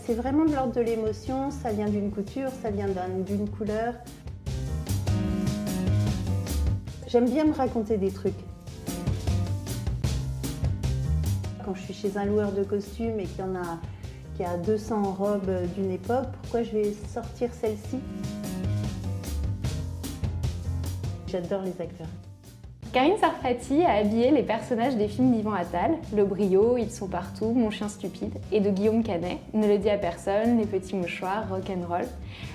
C'est vraiment de l'ordre de l'émotion, ça vient d'une couture, ça vient d'une couleur. J'aime bien me raconter des trucs. Quand je suis chez un loueur de costumes et qu'il y a 200 robes d'une époque, pourquoi je vais sortir celle-ci? J'adore les acteurs. Karine Sarfati a habillé les personnages des films d'Yvan Attal, Le Brio, Ils sont partout, Mon chien stupide, et de Guillaume Canet, Ne le dis à personne, Les petits mouchoirs, Rock'n'Roll.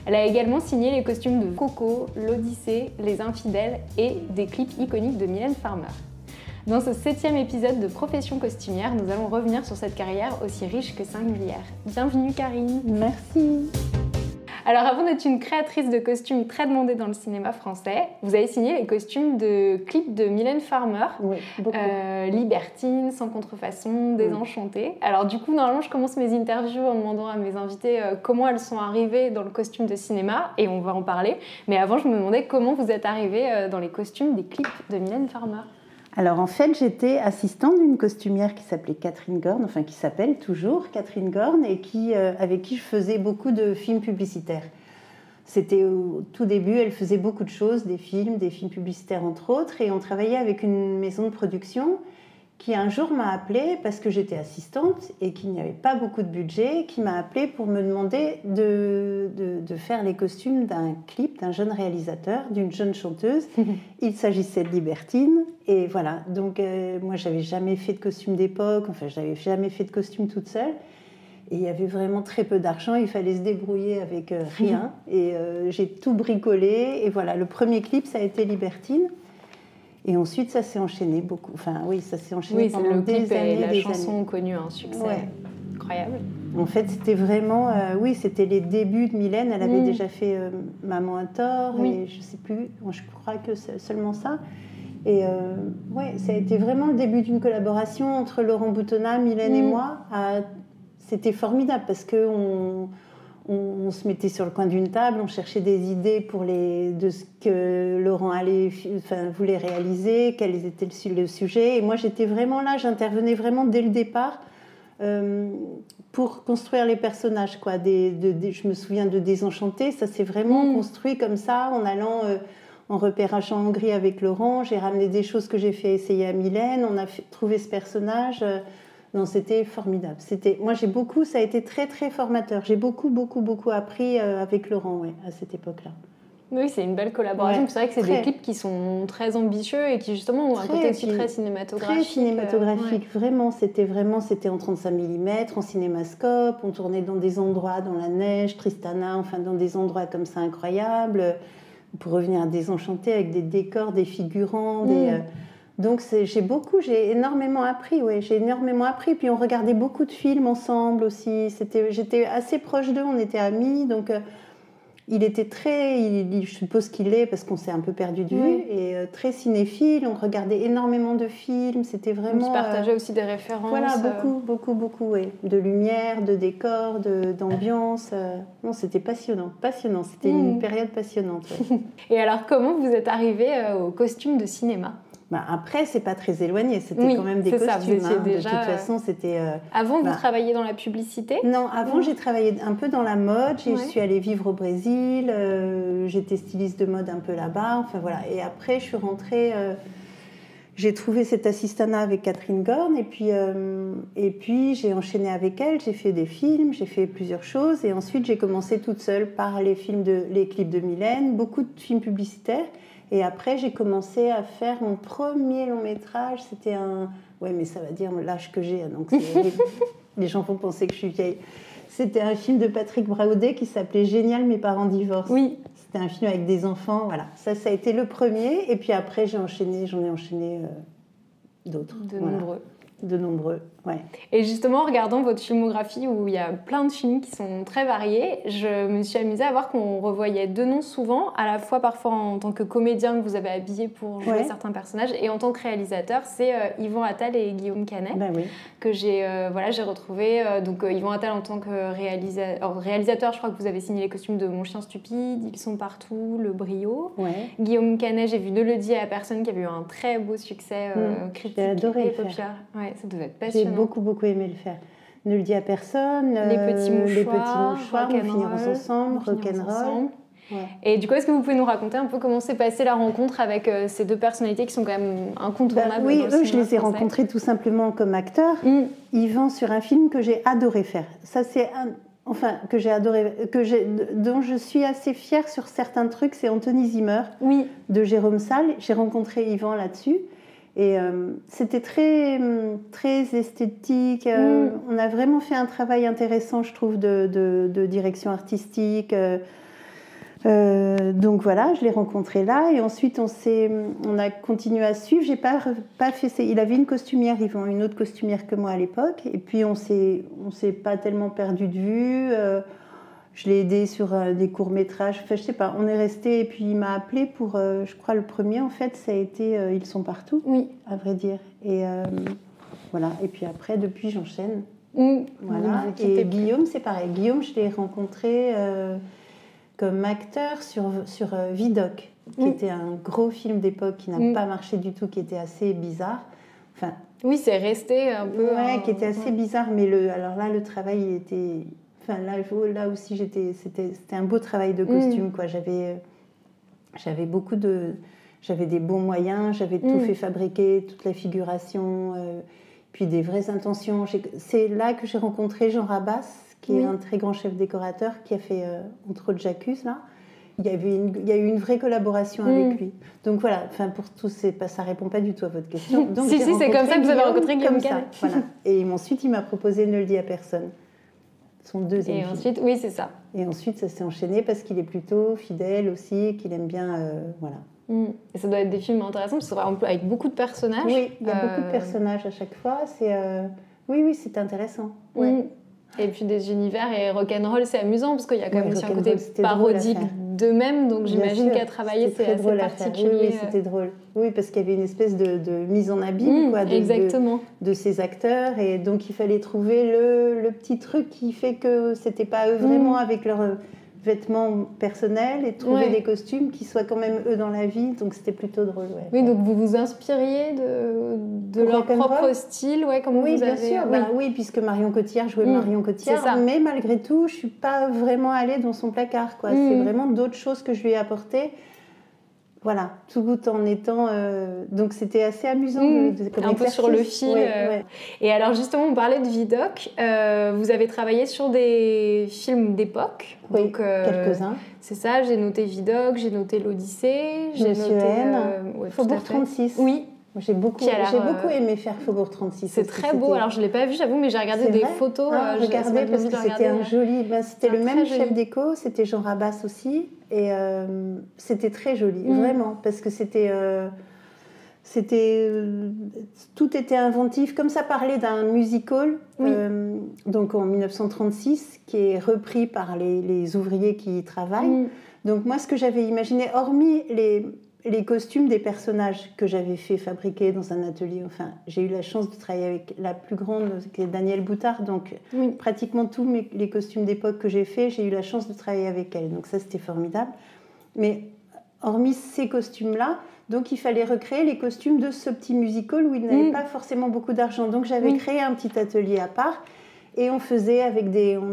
Elle a également signé les costumes de Coco, L'Odyssée, Les infidèles et des clips iconiques de Mylène Farmer. Dans ce 7e épisode de Profession costumière, nous allons revenir sur cette carrière aussi riche que singulière. Bienvenue Karine. Merci. Alors avant d'être une créatrice de costumes très demandée dans le cinéma français, vous avez signé les costumes de clips de Mylène Farmer. Oui, beaucoup. Libertine, Sans contrefaçon, Désenchantée. Alors du coup, normalement, je commence mes interviews en demandant à mes invités comment elles sont arrivées dans le costume de cinéma, et on va en parler. Mais avant, je me demandais comment vous êtes arrivée dans les costumes des clips de Mylène Farmer. Alors en fait, j'étais assistante d'une costumière qui s'appelait Catherine Gorn, enfin qui s'appelle toujours Catherine Gorn, et avec qui je faisais beaucoup de films publicitaires. C'était au tout début, elle faisait beaucoup de choses, des films publicitaires entre autres, et on travaillait avec une maison de production qui un jour m'a appelée parce que j'étais assistante et qu'il n'y avait pas beaucoup de budget, qui m'a appelée pour me demander de faire les costumes d'un clip d'un jeune réalisateur, d'une jeune chanteuse. Il s'agissait de Libertine, et voilà. Donc moi, j'avais jamais fait de costume d'époque, enfin, je n'avais jamais fait de costume toute seule. Et il y avait vraiment très peu d'argent, il fallait se débrouiller avec rien. Et j'ai tout bricolé, et voilà, le premier clip, ça a été Libertine. Et ensuite, ça s'est enchaîné beaucoup. Enfin, oui, ça s'est enchaîné pendant des années. La chanson ont connu un succès incroyable. En fait, c'était vraiment... oui, c'était les débuts de Mylène. Elle avait déjà fait Maman a tort, et je ne sais plus, je crois que c'est seulement ça. Et ouais, ça a été vraiment le début d'une collaboration entre Laurent Boutonnat, Mylène et moi. C'était formidable parce qu'on se mettait sur le coin d'une table, on cherchait des idées de ce que Laurent voulait réaliser, quel était le sujet. Et moi, j'étais vraiment là, j'intervenais vraiment dès le départ pour construire les personnages. Quoi. Je me souviens de Désenchantée, ça s'est vraiment construit comme ça, en allant en repérage en Hongrie avec Laurent. J'ai ramené des choses que j'ai fait essayer à Mylène, on a trouvé ce personnage... Non, c'était formidable. Moi, ça a été très, très formateur. J'ai beaucoup appris avec Laurent, à cette époque-là. Oui, c'est une belle collaboration. C'est vrai que c'est des clips qui sont très ambitieux et qui, justement, ont un côté aussi très cinématographique. Très cinématographique, vraiment. C'était en 35 mm, en cinémascope. On tournait dans des endroits, dans la neige, Tristana, enfin, dans des endroits comme ça incroyables. Pour revenir à Désenchanté, avec des décors, des figurants, Donc j'ai énormément appris, j'ai énormément appris. Puis on regardait beaucoup de films ensemble aussi. J'étais assez proche d'eux, on était amis. Donc il était je suppose qu'il est, parce qu'on s'est un peu perdu de vue, et très cinéphile. On regardait énormément de films. C'était vraiment... On se partageait aussi des références. Voilà, beaucoup, oui. De lumière, de décor, d'ambiance. Non, c'était passionnant. C'était une période passionnante. Ouais. Et alors, comment vous êtes arrivée au costume de cinéma ? Après, c'est pas très éloigné, c'était quand même des costumes. Ça, vous étiez déjà... De toute façon, c'était... Avant, vous travailliez dans la publicité ? Non, avant, j'ai travaillé un peu dans la mode. Je suis allée vivre au Brésil. J'étais styliste de mode un peu là-bas. Enfin, voilà. Et après, je suis rentrée... j'ai trouvé cette assistana avec Catherine Gorn. Et puis, j'ai enchaîné avec elle. J'ai fait des films, j'ai fait plusieurs choses. Et ensuite, j'ai commencé toute seule par les clips de Mylène, beaucoup de films publicitaires. Et après, j'ai commencé à faire mon premier long métrage. C'était un... Ouais, mais ça va dire l'âge que j'ai. Donc les gens vont penser que je suis vieille. C'était un film de Patrick Braoudé qui s'appelait Génial, mes parents divorcent. Oui. C'était un film avec des enfants. Voilà. Ça a été le premier. Et puis après, j'en ai enchaîné d'autres. De nombreux, ouais. Et justement, en regardant votre filmographie où il y a plein de films qui sont très variés, je me suis amusée à voir qu'on revoyait deux noms souvent, à la fois parfois en tant que comédien que vous avez habillé pour jouer certains personnages, et en tant que réalisateur, c'est Yvan Attal et Guillaume Canet, que j'ai retrouvé. Donc Yvan Attal en tant que réalisateur, je crois que vous avez signé les costumes de Mon chien stupide, Ils sont partout, Le Brio. Guillaume Canet, j'ai vu Ne le dis à personne, qui avait eu un très beau succès critique et populaire. Ouais, ça devait être passionnant. J'ai beaucoup aimé le faire. Ne le dis à personne. Les petits mouchoirs, nous finirons ensemble, rock'n'roll. Ouais. Et du coup, est-ce que vous pouvez nous raconter un peu comment s'est passée la rencontre avec ces deux personnalités qui sont quand même incontournables? Oui, eux, je les ai rencontrés tout simplement comme acteurs. Yvan sur un film que j'ai adoré faire. Ça, c'est que j'ai adoré, dont je suis assez fière sur certains trucs. C'est Anthony Zimmer de Jérôme Salle. J'ai rencontré Yvan là-dessus. Et c'était très, très esthétique. On a vraiment fait un travail intéressant, je trouve, de direction artistique. Donc voilà, je l'ai rencontré là et ensuite on a continué à suivre. J'ai pas fait. Il avait une costumière, Yvan, une autre costumière que moi à l'époque. Et puis on s'est pas tellement perdu de vue. Je l'ai aidé sur des courts métrages. Enfin, je sais pas. On est resté et puis il m'a appelé pour. Je crois le premier en fait, ça a été Ils sont partout. Oui. À vrai dire. Et voilà. Et puis après, depuis, j'enchaîne. Voilà. Et Guillaume, c'est pareil. Guillaume, je l'ai rencontré. Comme acteur sur Vidocq, qui était un gros film d'époque qui n'a pas marché du tout, qui était assez bizarre. Enfin, oui, c'est resté un peu... Ouais, qui était assez bizarre, mais alors là, le travail, il était... Enfin, là aussi, c'était un beau travail de costume, quoi. J'avais des bons moyens, j'avais tout fait fabriquer, toute la figuration, puis des vraies intentions. C'est là que j'ai rencontré Jean Rabas, qui est un très grand chef décorateur, qui a fait, entre autres, J'accuse, là. Il y a eu une vraie collaboration avec lui. Donc voilà, pour tous, ça ne répond pas du tout à votre question. Donc, si, c'est comme ça que vous avez rencontré Guillaume Canet. Voilà. Et ensuite, il m'a proposé Ne le dis à personne. Son deuxième film. Ensuite, oui, c'est ça. Et ensuite, ça s'est enchaîné parce qu'il est plutôt fidèle aussi, qu'il aime bien, voilà. Et ça doit être des films intéressants, parce que c'est avec beaucoup de personnages. Oui, il y a beaucoup de personnages à chaque fois. Oui, c'est intéressant. Ouais. Et puis des univers et rock'n'roll, c'est amusant parce qu'il y a quand même aussi un côté parodique d'eux-mêmes, donc j'imagine qu'à travailler c'est assez particulier. Oui, c'était drôle. Oui, parce qu'il y avait une espèce de mise en abîme de ces acteurs, et donc il fallait trouver le petit truc qui fait que c'était pas eux vraiment avec leurs vêtements personnels, et trouver des costumes qui soient quand même eux dans la vie, donc c'était plutôt drôle. Oui, donc vous vous inspiriez de leur propre style, comme vous avez... Bien sûr, oui, puisque Marion Cotillard jouait Marion Cotillard, mais malgré tout, je suis pas vraiment allée dans son placard, quoi. C'est vraiment d'autres choses que je lui ai apportées. Voilà, tout en étant... Donc c'était assez amusant. Comme un peu sur le fil. Et alors justement, on parlait de Vidocq. Vous avez travaillé sur des films d'époque. Oui, donc, quelques-uns. C'est ça, j'ai noté Vidocq, j'ai noté l'Odyssée, j'ai Monsieur noté... Faubourg 36. Oui. J'ai beaucoup aimé faire Faubourg 36. C'est très beau. Alors, je ne l'ai pas vu, j'avoue, mais j'ai regardé des photos. Regardez, parce que c'était un joli... c'était le même chef déco, c'était Jean Rabas aussi. Et c'était très joli, vraiment. Parce que tout était inventif. Comme ça parlait d'un musical, donc en 1936, qui est repris par les ouvriers qui y travaillent. Donc moi, ce que j'avais imaginé, hormis les costumes des personnages que j'avais fait fabriquer dans un atelier. Enfin, j'ai eu la chance de travailler avec la plus grande, qui est Danielle Boutard. Donc, pratiquement tous les costumes d'époque que j'ai faits, j'ai eu la chance de travailler avec elle. Donc ça, c'était formidable. Mais hormis ces costumes-là, donc il fallait recréer les costumes de ce petit musical où il n'avait pas forcément beaucoup d'argent. Donc j'avais créé un petit atelier à part. Et on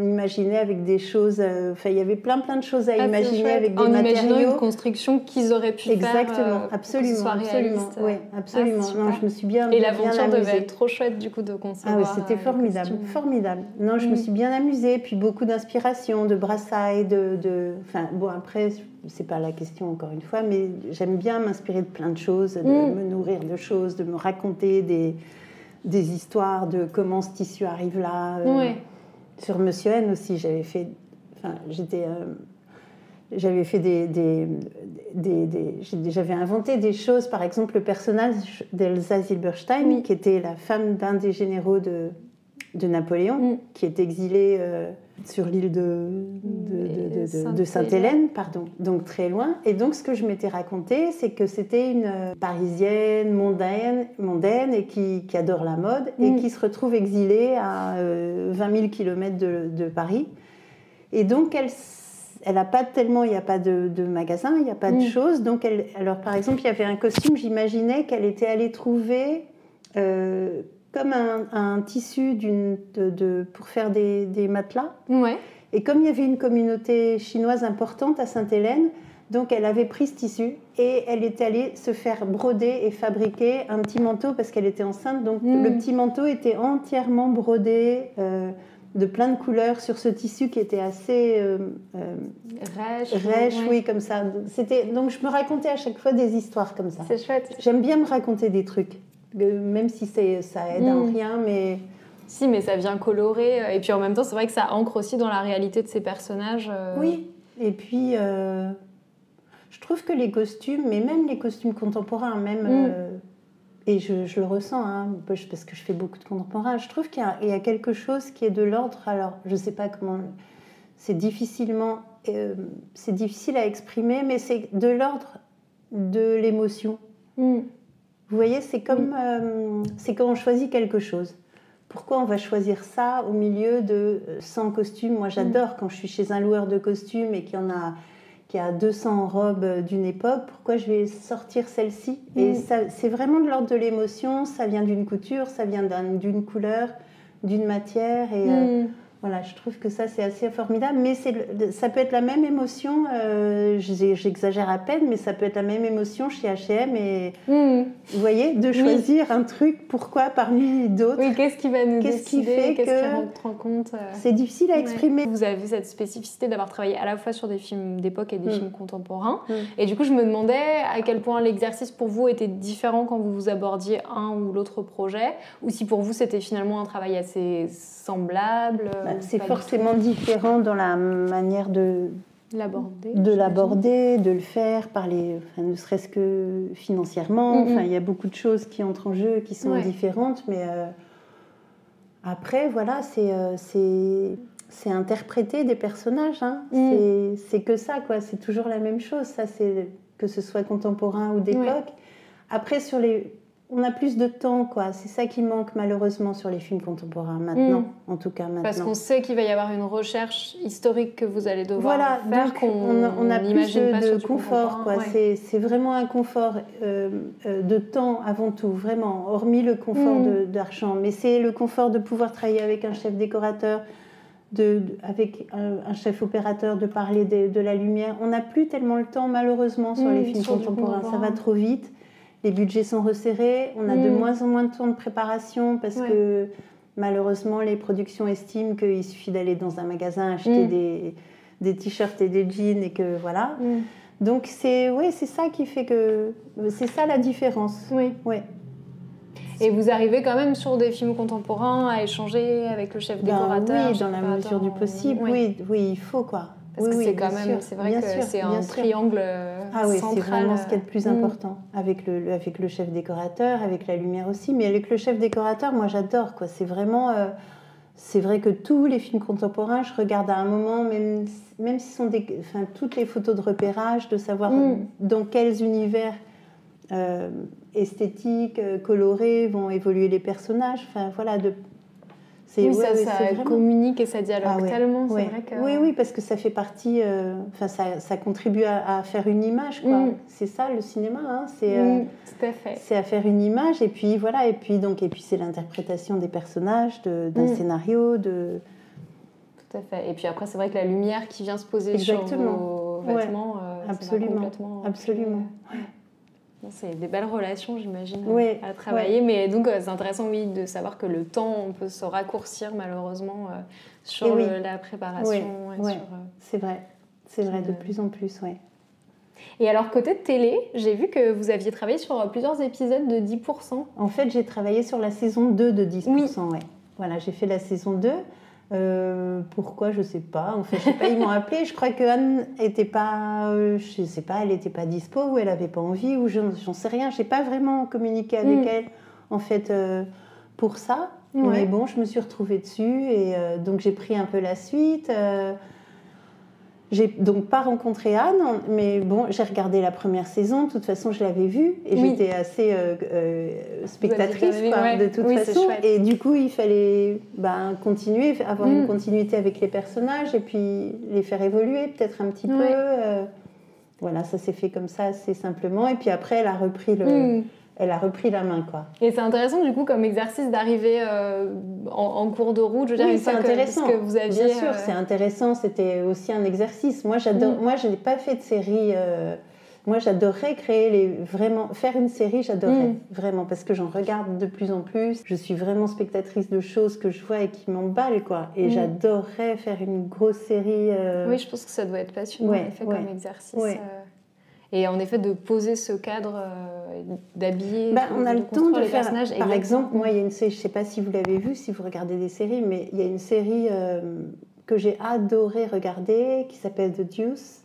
imaginait avec des choses, il y avait plein de choses à imaginer avec des matériaux. En imaginant une construction qu'ils auraient pu faire. Absolument. Oui, absolument. Non, je me suis bien amusée. Et l'aventure devait être trop chouette du coup de concevoir. Ah oui, c'était formidable. Non, je me suis bien amusée, puis beaucoup d'inspiration, de brassailles, après, c'est pas la question encore une fois, mais j'aime bien m'inspirer de plein de choses, de me nourrir de choses, de me raconter des histoires de comment ce tissu arrive là. Sur Monsieur N aussi, j'avais fait j'avais inventé des choses, par exemple le personnage d'Elsa Zilberstein, qui était la femme d'un des généraux de Napoléon, qui est exilé sur l'île de Sainte-Hélène, donc très loin. Et donc ce que je m'étais raconté, c'est que c'était une Parisienne mondaine et qui adore la mode et qui se retrouve exilée à 20 000 km de Paris. Et donc elle n'a pas tellement, il n'y a pas de magasin, il n'y a pas de choses. Donc alors par exemple, il y avait un costume, j'imaginais qu'elle était allée trouver... comme un tissu pour faire des matelas. Ouais. Et comme il y avait une communauté chinoise importante à Sainte-Hélène, donc elle avait pris ce tissu et elle est allée se faire broder et fabriquer un petit manteau parce qu'elle était enceinte. Donc le petit manteau était entièrement brodé de plein de couleurs sur ce tissu qui était assez rêche, oui, comme ça. Donc je me racontais à chaque fois des histoires comme ça. C'est chouette. J'aime bien me raconter des trucs, même si ça aide à rien, mais... Si, mais ça vient colorer. Et puis en même temps, c'est vrai que ça ancre aussi dans la réalité de ces personnages. Oui, et puis je trouve que les costumes, mais même les costumes contemporains, et je le ressens, hein, parce que je fais beaucoup de contemporains, je trouve qu'il y a quelque chose qui est de l'ordre, alors je ne sais pas comment, c'est difficile à exprimer, mais c'est de l'ordre de l'émotion. Vous voyez, c'est comme c'est quand on choisit quelque chose. Pourquoi on va choisir ça au milieu de 100 costumes? Moi, j'adore quand je suis chez un loueur de costumes et qu'il y a 200 robes d'une époque. Pourquoi je vais sortir celle-ci? Et ça, c'est vraiment de l'ordre de l'émotion. Ça vient d'une couture, ça vient d'une couleur, d'une matière. Et voilà, je trouve que ça, c'est assez formidable. Mais ça peut être la même émotion, j'exagère à peine, mais ça peut être la même émotion chez H&M. Et vous voyez, de choisir un truc, pourquoi parmi d'autres? Oui, qu'est-ce qui va nous décider? Qu'est-ce qui rentre en compte? C'est difficile à exprimer. Vous avez cette spécificité d'avoir travaillé à la fois sur des films d'époque et des films contemporains. Et du coup, je me demandais à quel point l'exercice pour vous était différent quand vous abordiez un ou l'autre projet, ou si pour vous, c'était finalement un travail assez semblable. C'est forcément différent dans la manière de l'aborder, de le faire, ne serait-ce que financièrement. Il y a beaucoup de choses qui entrent en jeu, qui sont différentes, mais après, voilà, c'est interpréter des personnages. Hein. C'est que ça, quoi. C'est toujours la même chose. Ça, c'est que ce soit contemporain ou d'époque. Après, on a plus de temps, quoi. C'est ça qui manque malheureusement sur les films contemporains maintenant, en tout cas maintenant. Parce qu'on sait qu'il va y avoir une recherche historique que vous allez devoir faire. Donc on a plus de confort, quoi. C'est vraiment un confort de temps avant tout, vraiment, hormis le confort d'argent. Mais c'est le confort de pouvoir travailler avec un chef décorateur, avec un chef opérateur, de parler de la lumière. On n'a plus tellement le temps, malheureusement, sur les films contemporains. Ça va trop vite. Les budgets sont resserrés, on a de moins en moins de temps de préparation parce que malheureusement les productions estiment qu'il suffit d'aller dans un magasin acheter des t-shirts et des jeans et que voilà. Donc c'est ça qui fait que c'est ça la différence. Et vous arrivez quand même sur des films contemporains à échanger avec le chef décorateur? Oui, dans la mesure du possible. Oui, il faut quoi. Parce que c'est quand même, c'est vrai que c'est un triangle central. C'est vraiment ce qui est le plus important avec le chef décorateur, avec la lumière aussi, mais avec le chef décorateur, moi j'adore quoi. C'est vraiment, c'est vrai que tous les films contemporains, je regarde à un moment, même si ce sont toutes les photos de repérage, de savoir dans quels univers esthétiques, colorés vont évoluer les personnages. Enfin voilà, ça communique et ça dialogue tellement, c'est vrai que... Oui, parce que ça fait partie... ça contribue à faire une image, quoi. C'est ça, le cinéma, hein, tout à fait. C'est à faire une image, et puis voilà, et puis c'est l'interprétation des personnages, d'un scénario, Tout à fait. Et puis après, c'est vrai que la lumière qui vient se poser sur vos vêtements, absolument. C'est des belles relations, j'imagine, à travailler. Mais donc, c'est intéressant, de savoir que le temps, on peut se raccourcir, malheureusement, sur la préparation. C'est vrai. C'est vrai, de plus en plus, Et alors, côté de télé, j'ai vu que vous aviez travaillé sur plusieurs épisodes de 10%. En fait, j'ai travaillé sur la saison 2 de 10%, Voilà, j'ai fait la saison 2. Pourquoi, je sais pas. En fait, je sais pas, ils m'ont appelé. Je crois que Anne était pas, je sais pas, elle était pas dispo ou elle avait pas envie ou j'en sais rien. J'ai pas vraiment communiqué avec elle en fait pour ça. Mais bon, je me suis retrouvée dessus et donc j'ai pris un peu la suite. J'ai donc pas rencontré Anne, mais bon, j'ai regardé la première saison. De toute façon, je l'avais vue et j'étais assez spectatrice de toute façon. Et du coup, il fallait continuer, avoir une continuité avec les personnages et puis les faire évoluer peut-être un petit peu. Voilà, ça s'est fait comme ça assez simplement. Et puis après, elle a repris elle a repris la main, quoi. Et c'est intéressant, du coup, comme exercice d'arriver en cours de route. Je veux dire, Oui, c'est intéressant. Que vous aviez, bien sûr, c'est intéressant. C'était aussi un exercice. Moi, j'adore. Moi, je n'ai pas fait de série. Moi, j'adorerais faire une série, j'adorerais vraiment, parce que j'en regarde de plus en plus. Je suis vraiment spectatrice de choses que je vois et qui m'emballent, quoi. Et j'adorerais faire une grosse série. Oui, je pense que ça doit être passionnant, en effet, comme exercice. Et en effet, de poser ce cadre, d'habiller, on a le temps de les faire. personnages. Par exemple, moi, il y a une série, je ne sais pas si vous l'avez vue, si vous regardez des séries, mais il y a une série que j'ai adoré regarder qui s'appelle The Deuce.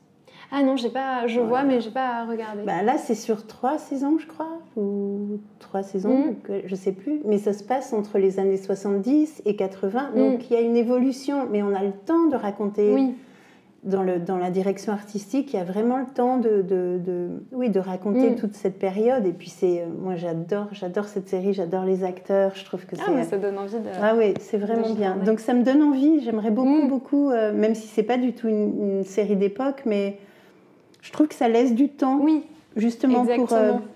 Ah non, je vois, mais je n'ai pas regardé. Là, c'est sur 3 saisons, je crois, ou 3 saisons, je ne sais plus. Mais ça se passe entre les années 70 et 80. Donc, il y a une évolution, mais on a le temps de raconter. Oui. Dans la direction artistique, il y a vraiment le temps de raconter toute cette période. Et puis, moi, j'adore cette série, j'adore les acteurs. Je trouve que ça donne envie de... Ah oui, c'est vraiment bien. Donc, ça me donne envie. J'aimerais beaucoup, même si c'est pas du tout une série d'époque, mais je trouve que ça laisse du temps. Oui. Justement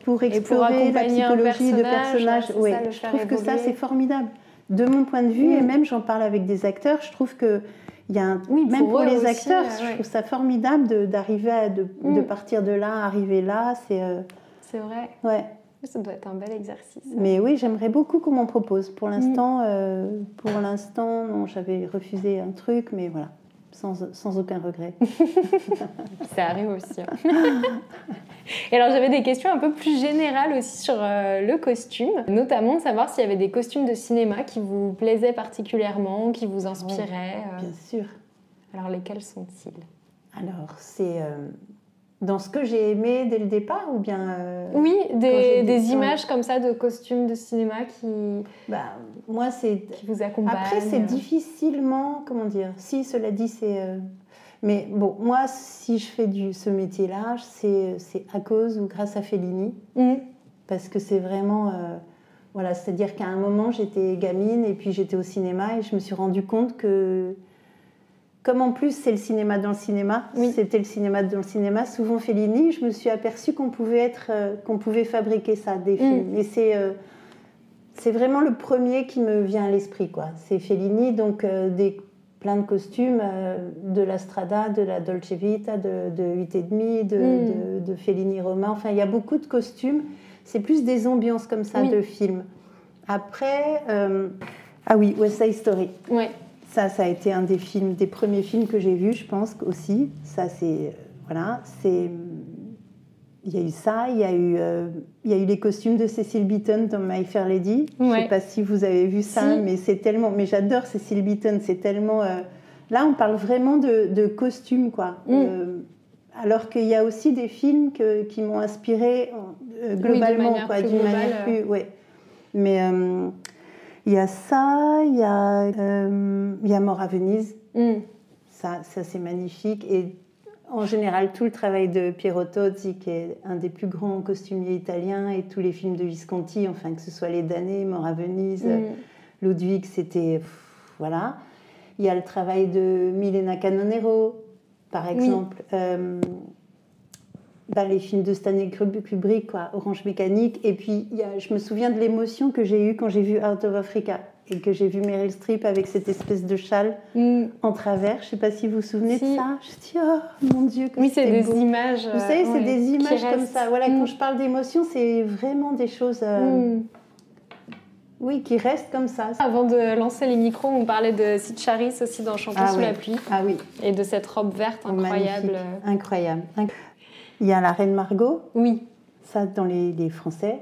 pour explorer la psychologie de personnages. Oui, je trouve que ça, c'est formidable. De mon point de vue, et même j'en parle avec des acteurs, je trouve que même pour les acteurs, je trouve ça formidable d'arriver de partir de là, arriver là. C'est vrai. Ouais. Ça doit être un bel exercice. Mais oui, j'aimerais beaucoup qu'on m'en propose. Pour l'instant, non, j'avais refusé un truc, mais voilà, sans aucun regret. Ça arrive aussi. Et alors, j'avais des questions un peu plus générales aussi sur le costume, notamment de savoir s'il y avait des costumes de cinéma qui vous plaisaient particulièrement, qui vous inspiraient. Bien sûr. Alors, lesquels sont-ils ? Alors, c'est dans ce que j'ai aimé dès le départ ou bien... Oui, des images comme ça de costumes de cinéma qui vous accompagnent. Après, c'est difficilement... Comment dire ? Si, cela dit, c'est... Mais bon, moi, si je fais ce métier-là, c'est à cause ou grâce à Fellini. Parce que c'est vraiment... c'est-à-dire qu'à un moment, j'étais gamine et puis j'étais au cinéma et je me suis rendu compte que... Comme en plus, c'est le cinéma dans le cinéma, c'était le cinéma dans le cinéma, souvent Fellini, je me suis aperçue qu'on pouvait fabriquer ça, des films. Et c'est vraiment le premier qui me vient à l'esprit, quoi. C'est Fellini, donc plein de costumes, de la Strada, de la Dolce Vita, de 8,5, de Fellini Roma. Enfin, il y a beaucoup de costumes. C'est plus des ambiances comme ça de films. Après, West Side Story. Oui. Ça a été un des premiers films que j'ai vus, je pense aussi. Ça, c'est il y a eu ça, il y a eu les costumes de Cecil Beaton dans My Fair Lady. Je ne sais pas si vous avez vu ça, mais c'est tellement. Mais j'adore Cecil Beaton, c'est tellement. Là, on parle vraiment de costumes, quoi. Alors qu'il y a aussi des films qui m'ont inspirée globalement, d'une manière plus. Mais il y a ça, il y a Mort à Venise. Ça c'est magnifique. Et en général, tout le travail de Piero Tozzi, qui est un des plus grands costumiers italiens, et tous les films de Visconti, enfin que ce soit Les Damnés, Mort à Venise, Ludwig, c'était... voilà. Il y a le travail de Milena Canonero, par exemple. Les films de Stanley Kubrick, quoi, Orange Mécanique. Et puis, je me souviens de l'émotion que j'ai eue quand j'ai vu Out of Africa et que j'ai vu Meryl Streep avec cette espèce de châle en travers. Je ne sais pas si vous vous souvenez de ça. Je dis, oh mon Dieu, que c'est des images. Vous savez, c'est des images comme ça. Voilà, quand je parle d'émotion, c'est vraiment des choses... Oui, qui restent comme ça. Avant de lancer les micros, on parlait de Sid Charisse aussi dans Chanter sous la pluie. Ah oui. Et de cette robe verte incroyable. Incroyable. Il y a La Reine Margot. Oui. Ça, dans les Français.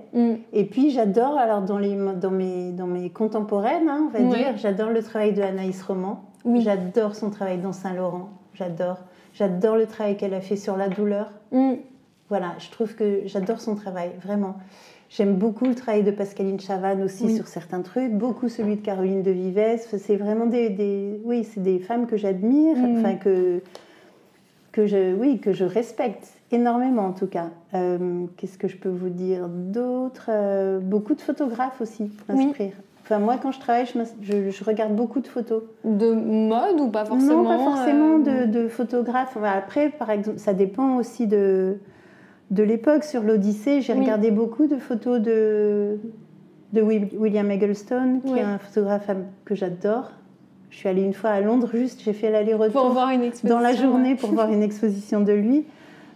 Et puis, j'adore, alors dans mes contemporaines, on va dire, j'adore le travail de Anaïs Roman. Oui. J'adore son travail dans Saint-Laurent. J'adore le travail qu'elle a fait sur la douleur. Voilà, je trouve que j'adore son travail, vraiment. J'aime beaucoup le travail de Pascaline Chavannes aussi sur certains trucs, beaucoup celui de Caroline de Vives. C'est vraiment c'est des femmes que j'admire, enfin que je respecte énormément en tout cas. Qu'est-ce que je peux vous dire d'autre ? Beaucoup de photographes aussi m'inspirent. Enfin, moi, quand je travaille, je regarde beaucoup de photos. De mode ou pas forcément ? Non, pas forcément de photographes. Après, par exemple, ça dépend aussi de de l'époque. Sur l'Odyssée, j'ai regardé beaucoup de photos de William Eggleston, qui est un photographe que j'adore. Je suis allée une fois à Londres, juste, j'ai fait l'aller-retour dans la journée pour voir une exposition de lui,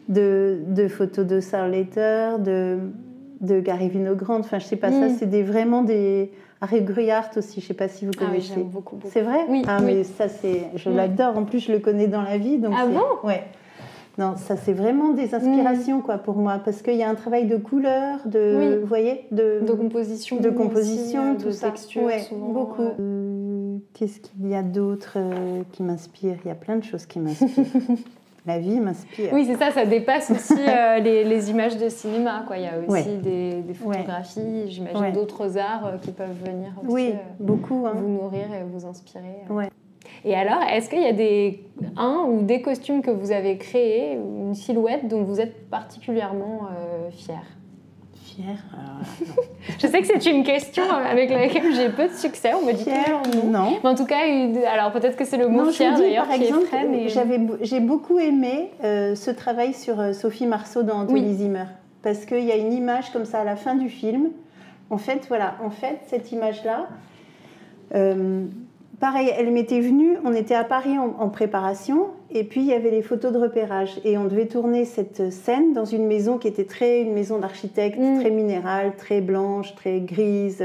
de photos de Sarah Later, de Gary Winogrand. Enfin, je sais pas, ça, c'est vraiment des... Harry Gruyaert aussi, je sais pas si vous connaissez. J'aime beaucoup. C'est vrai? Oui. Mais ça, je l'adore. En plus, je le connais dans la vie. Donc bon? Ouais. Non, ça, c'est vraiment des inspirations, quoi, pour moi. Parce qu'il y a un travail de couleur, vous voyez, de composition. De composition, aussi, tout de ça. texture, souvent. Beaucoup. Qu'est-ce qu'il y a d'autre qui m'inspire? Il y a plein de choses qui m'inspirent. La vie m'inspire. Oui, c'est ça, ça dépasse aussi les images de cinéma, quoi. Il y a aussi des photographies, j'imagine d'autres arts qui peuvent venir aussi beaucoup, vous nourrir et vous inspirer. Ouais. Et alors, est-ce qu'il y a un ou des costumes que vous avez créés, une silhouette dont vous êtes particulièrement fière? Je sais que c'est une question avec laquelle j'ai peu de succès. On me dit toujours non. Mais en tout cas, alors peut-être que c'est le mot fier d'ailleurs qui freine. J'ai beaucoup aimé ce travail sur Sophie Marceau dans Anthony Zimmer. Parce qu'il y a une image comme ça à la fin du film. En fait, cette image-là, pareil, elle m'était venue, on était à Paris en préparation, et puis il y avait les photos de repérage. Et on devait tourner cette scène dans une maison qui était une maison d'architecte, très minérale, très blanche, très grise,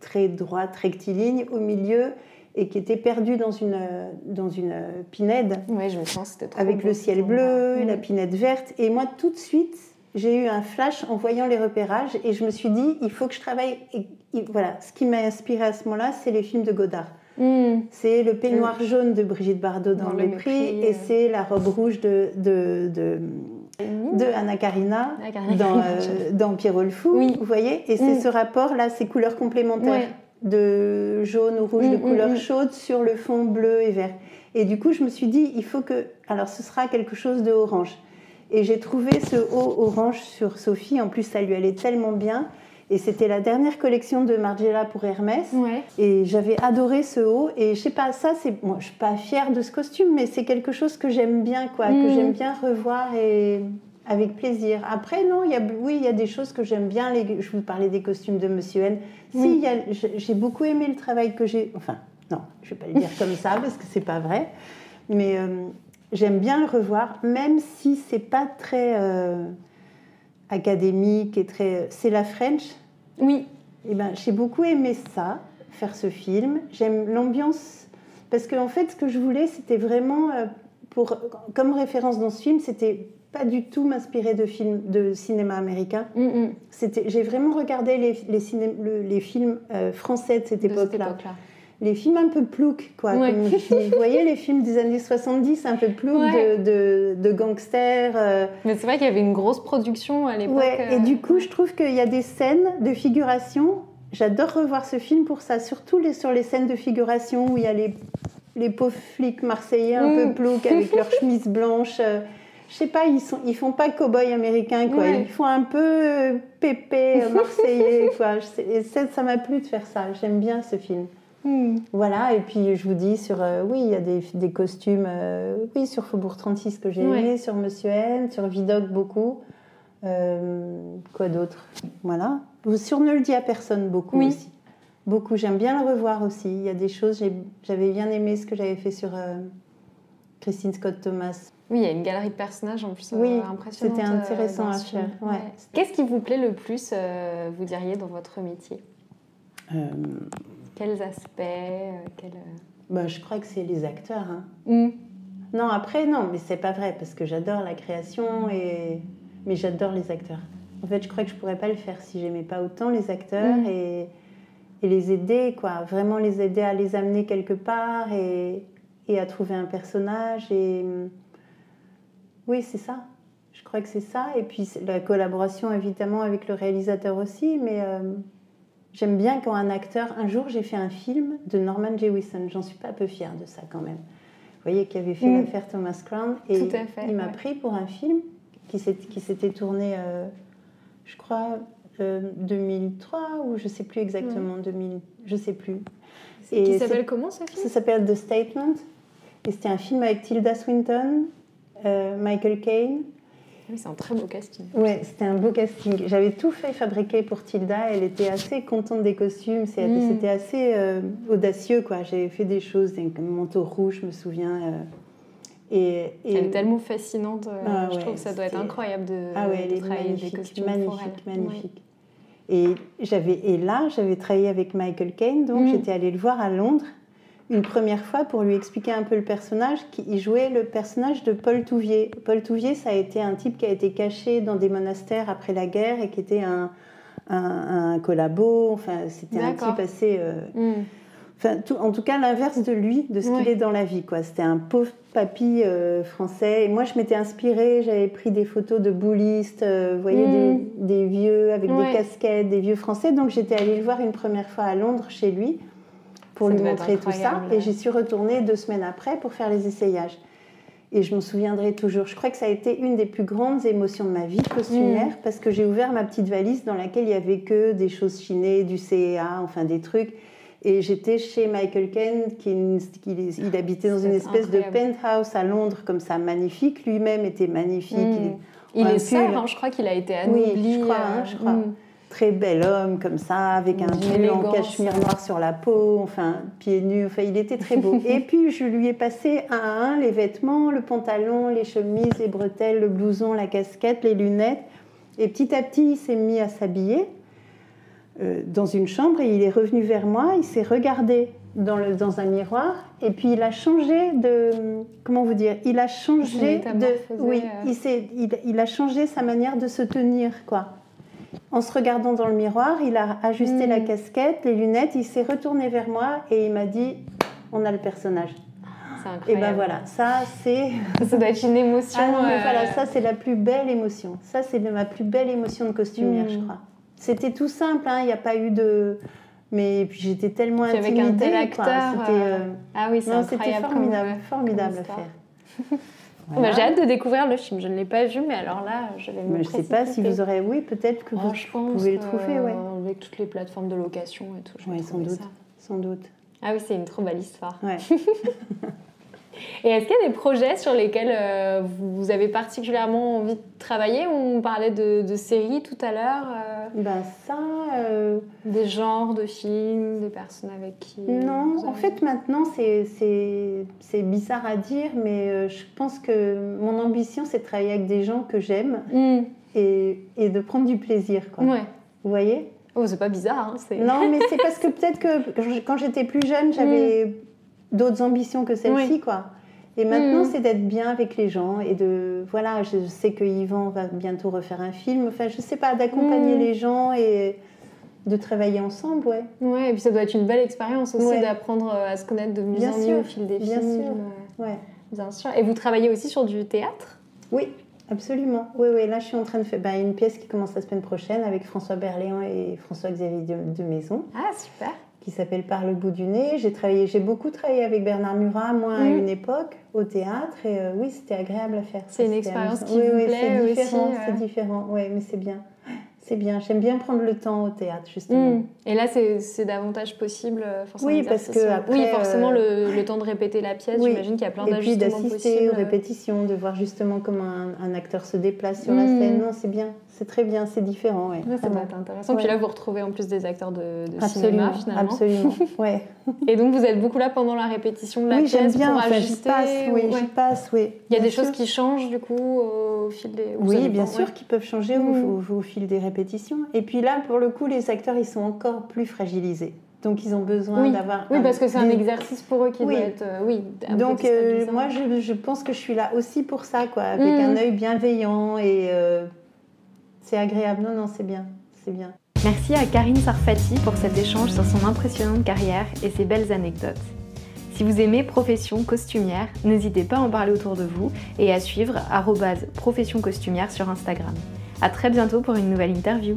très droite, rectiligne, au milieu, et qui était perdue dans une pinède. Oui, je me sens, c'était trop avec beau, le ciel bleu, la pinède verte. Et moi, tout de suite, j'ai eu un flash en voyant les repérages, et je me suis dit, il faut que je travaille. Voilà, ce qui m'a inspirée à ce moment-là, c'est les films de Godard. C'est le peignoir jaune de Brigitte Bardot dans Le Mépris, et c'est la robe rouge de Anna Karina dans Pierrot le Fou, vous voyez, et c'est ce rapport-là, ces couleurs complémentaires de jaune ou rouge, de couleurs chaudes sur le fond bleu et vert. Et du coup, je me suis dit, il faut que... Alors, ce sera quelque chose de orange. Et j'ai trouvé ce haut orange sur Sophie, en plus, ça lui allait tellement bien. Et c'était la dernière collection de Margiela pour Hermès. Et j'avais adoré ce haut. Et je sais pas, ça, c'est... Moi, je suis pas fière de ce costume, mais c'est quelque chose que j'aime bien, quoi, que j'aime bien revoir et avec plaisir. Après, non, il y a des choses que j'aime bien. Je vous parlais des costumes de Monsieur N. J'ai beaucoup aimé le travail que j'ai... Enfin, non, je vais pas le dire comme ça, parce que c'est pas vrai. Mais j'aime bien le revoir, même si c'est pas très... académique et très... C'est la French. Oui. Et j'ai beaucoup aimé ça, faire ce film. J'aime l'ambiance, parce qu'en fait, ce que je voulais, c'était vraiment, comme référence dans ce film, c'était pas du tout m'inspirer de films de cinéma américain. J'ai vraiment regardé les films français de cette époque-là. Les films un peu ploucs, quoi. Comme je dis. Vous voyez, les films des années 70, un peu ploucs, de gangsters. Mais c'est vrai qu'il y avait une grosse production à l'époque. Et du coup, je trouve qu'il y a des scènes de figuration. J'adore revoir ce film pour ça, surtout sur les scènes de figuration où il y a les pauvres flics marseillais un peu ploucs avec leurs chemises blanches. Je sais pas, ils font pas cow-boy américain, quoi. Ils font un peu pépé marseillais, quoi. Et ça m'a plu de faire ça. J'aime bien ce film. Voilà, et puis je vous dis il y a des costumes sur Faubourg 36 que j'ai aimé, sur Monsieur N, sur Vidocq beaucoup. Quoi d'autre? Voilà. Sur Ne le dis à personne beaucoup aussi. Beaucoup, j'aime bien le revoir aussi. Il y a des choses, j'avais bien aimé ce que j'avais fait sur Christine Scott Thomas. Oui, il y a une galerie de personnages en plus impressionnante. C'était intéressant à faire. Qu'est-ce qui vous plaît le plus, vous diriez, dans votre métier? Quels aspects je crois que c'est les acteurs. Non, après, non, mais c'est pas vrai, parce que j'adore la création, mais j'adore les acteurs. En fait, je crois que je pourrais pas le faire si j'aimais pas autant les acteurs et les aider, quoi. Vraiment les aider à les amener quelque part et à trouver un personnage. Oui, c'est ça. Je crois que c'est ça. Et puis la collaboration, évidemment, avec le réalisateur aussi, mais... J'aime bien quand un acteur... Un jour, j'ai fait un film de Norman Jewison. J'en suis pas peu fière de ça, quand même. Vous voyez, qui avait fait l'affaire Thomas Crown. Et tout à fait, il m'a pris pour un film qui s'était tourné, je crois, 2003 ou je sais plus exactement, 2000... Je sais plus. Qui s'appelle comment, ce film? Ça s'appelle The Statement. Et c'était un film avec Tilda Swinton, Michael Caine. Oui, c'est un très beau casting. Ouais, c'était un beau casting. J'avais tout fait fabriquer pour Tilda. Elle était assez contente des costumes. C'était assez audacieux, quoi. J'avais fait des choses, comme un manteau rouge, je me souviens. Elle est tellement fascinante. Je trouve que ça doit être incroyable de travailler des costumes pour elle. Magnifique. Et là, j'avais travaillé avec Michael Caine, donc j'étais allée le voir à Londres une première fois pour lui expliquer un peu le personnage. Il jouait le personnage de Paul Touvier. Paul Touvier, ça a été un type qui a été caché dans des monastères après la guerre et qui était un collabo. Enfin, c'était un type assez... en tout cas, l'inverse de lui, de ce qu'il est dans la vie, quoi. C'était un pauvre papy français. Et moi, je m'étais inspirée, j'avais pris des photos de boulistes, vous voyez, des vieux avec des casquettes, des vieux français. Donc, j'étais allée le voir une première fois à Londres, chez lui, pour lui montrer tout ça. Et j'y suis retournée 2 semaines après pour faire les essayages. Et je m'en souviendrai toujours. Je crois que ça a été une des plus grandes émotions de ma vie costumière, parce que j'ai ouvert ma petite valise dans laquelle il n'y avait que des choses chinées, du CEA, enfin des trucs. Et j'étais chez Michael Caine, il habitait dans une espèce de penthouse à Londres, comme ça, magnifique. Lui-même était magnifique. Il est sœur, je crois qu'il a été anobli. Oui, je crois. Très bel homme, comme ça, avec un pull en cachemire noir sur la peau, enfin, pieds nus. Enfin, il était très beau. Et puis, je lui ai passé un à un les vêtements, le pantalon, les chemises, les bretelles, le blouson, la casquette, les lunettes. Et petit à petit, il s'est mis à s'habiller dans une chambre et il est revenu vers moi, il s'est regardé dans un miroir et puis il a changé de... Comment vous dire ? Il a changé de... Oui, il a changé sa manière de se tenir, quoi. En se regardant dans le miroir, il a ajusté la casquette, les lunettes, il s'est retourné vers moi et il m'a dit « On a le personnage ». C'est incroyable. Et ben voilà, ça c'est... Ça doit être une émotion. Ah non, mais voilà, ça c'est la plus belle émotion. Ça c'est ma plus belle émotion de costumière, je crois. C'était tout simple, il n'y a pas eu de... Mais puis j'étais tellement intimidée. Avec un tel acteur. Ah oui, c'est incroyable. C'était formidable à faire. Voilà. J'ai hâte de découvrir le film. Je ne l'ai pas vu, mais alors là, je vais me précipiter. Je ne sais pas si vous aurez... Oui, peut-être que vous pouvez le trouver. Avec toutes les plateformes de location et tout. Oui, sans doute. Ah oui, c'est une trop belle histoire. Ouais. Et est-ce qu'il y a des projets sur lesquels vous avez particulièrement envie de travailler ? On parlait de séries tout à l'heure. Des genres de films, des personnes avec qui... Non, en fait, maintenant, c'est bizarre à dire, mais je pense que mon ambition, c'est de travailler avec des gens que j'aime et de prendre du plaisir, quoi. Ouais. Vous voyez ? Oh, c'est pas bizarre, hein, Non, mais c'est parce que peut-être que quand j'étais plus jeune, j'avais d'autres ambitions que celle-ci, quoi. Et maintenant, c'est d'être bien avec les gens et de... Voilà, je sais que Yvan va bientôt refaire un film. Enfin, je sais pas, d'accompagner les gens et de travailler ensemble, ouais. Ouais, et puis ça doit être une belle expérience aussi d'apprendre à se connaître de mieux en mieux au fil des films. Bien sûr, ouais. Bien sûr. Et vous travaillez aussi sur du théâtre ? Oui, absolument. Oui, là, je suis en train de faire une pièce qui commence la semaine prochaine avec François Berléand et François-Xavier de Maison. Ah, super. Qui s'appelle Par le bout du nez. J'ai beaucoup travaillé avec Bernard Murat, moi, à une époque, au théâtre. Et oui, c'était agréable à faire. C'est une expérience qui vous plaît aussi. C'est différent, oui, mais c'est bien. C'est bien, j'aime bien prendre le temps au théâtre, justement. Et là, c'est davantage possible Oui, parce que après... Oui, forcément, le temps de répéter la pièce, j'imagine qu'il y a plein d'ajustements possibles. Et puis d'assister aux répétitions, de voir justement comment un acteur se déplace sur la scène. Non, c'est bien, c'est très bien, c'est différent. Ouais. Ça doit être intéressant. Puis là, vous retrouvez en plus des acteurs de cinéma, finalement. Absolument, ouais. Et donc, vous êtes beaucoup là pendant la répétition de la pièce j'aime bien, pour ajuster. J'y passe, oui. Il y a des choses qui changent, du coup, au fil des... Oui, bien sûr, qui peuvent changer au fil des répétitions. Et puis là, pour le coup, les acteurs, ils sont encore plus fragilisés. Donc, ils ont besoin d'avoir... Oui, parce que c'est un exercice pour eux qui doit être... Donc, moi, je pense que je suis là aussi pour ça, quoi, avec un œil bienveillant et c'est agréable. Non, c'est bien, c'est bien. Merci à Karine Sarfati pour cet échange sur son impressionnante carrière et ses belles anecdotes. Si vous aimez Profession Costumière, n'hésitez pas à en parler autour de vous et à suivre @professioncostumière sur Instagram. À très bientôt pour une nouvelle interview.